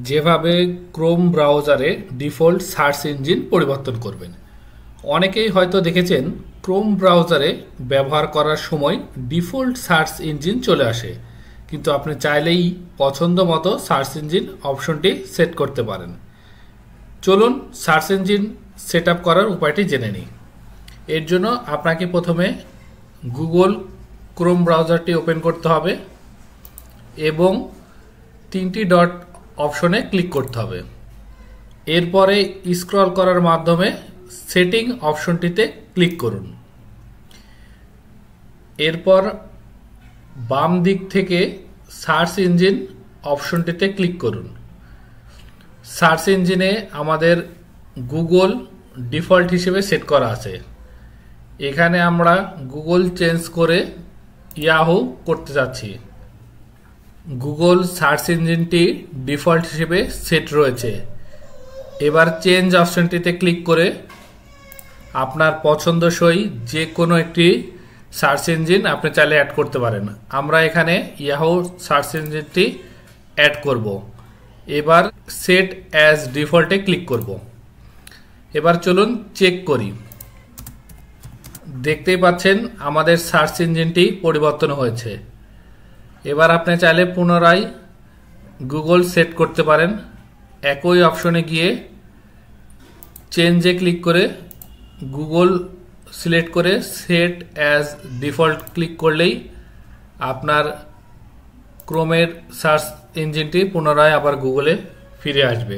যেভাবে ক্রোম ব্রাউজারে default search engine পরিবর্তন করবেন। অনেকেই হয়তো দেখেছেন ক্রোম ব্রাউজারে ব্যবহার করার সময় ডিফল্ট সার্চ ইঞ্জিন চলে আসে, কিন্তু আপনি চাইলেই পছন্দ মতো সার্চ ইঞ্জিন অপশনটি সেট করতে পারেন। চলুন সার্চ ইঞ্জিন সেট আপ করার উপায়টি জেনে নিই। এর জন্য আপনাকে প্রথমে গুগল ক্রোম ব্রাউজারটি ওপেন করতে হবে এবং তিনটি ডট অপশনে ক্লিক করতে হবে। এরপরে স্ক্রল করার মাধ্যমে সেটিং অপশনটিতে ক্লিক করুন। এরপর বাম দিক থেকে সার্চ ইঞ্জিন অপশনটিতে ক্লিক করুন। সার্চ ইঞ্জিনে আমাদের গুগল ডিফল্ট হিসেবে সেট করা আছে। এখানে আমরা গুগল চেঞ্জ করে ইয়াহু করতে যাচ্ছি। গুগল সার্চ ইঞ্জিনটি ডিফল্ট হিসেবে সেট রয়েছে। এবার চেঞ্জ অপশনটিতে ক্লিক করে আপনার পছন্দসই যে কোনো একটি সার্চ ইঞ্জিন আপনি চাইলে অ্যাড করতে পারেন। আমরা এখানে ইয়াহু সার্চ ইঞ্জিনটি অ্যাড করব। এবার সেট অ্যাজ ডিফল্টে ক্লিক করব। এবার চলুন চেক করি। দেখতেই পাচ্ছেন আমাদের সার্চ ইঞ্জিনটি পরিবর্তন হয়েছে। এবার আপনি চাইলে পুনরায় গুগল সেট করতে পারেন। একই অপশনে গিয়ে চেঞ্জে ক্লিক করে গুগল সিলেক্ট করে সেট অ্যাজ ডিফল্ট ক্লিক করলেই আপনার ক্রোমের সার্চ ইঞ্জিনটি পুনরায় আবার গুগলে ফিরে আসবে।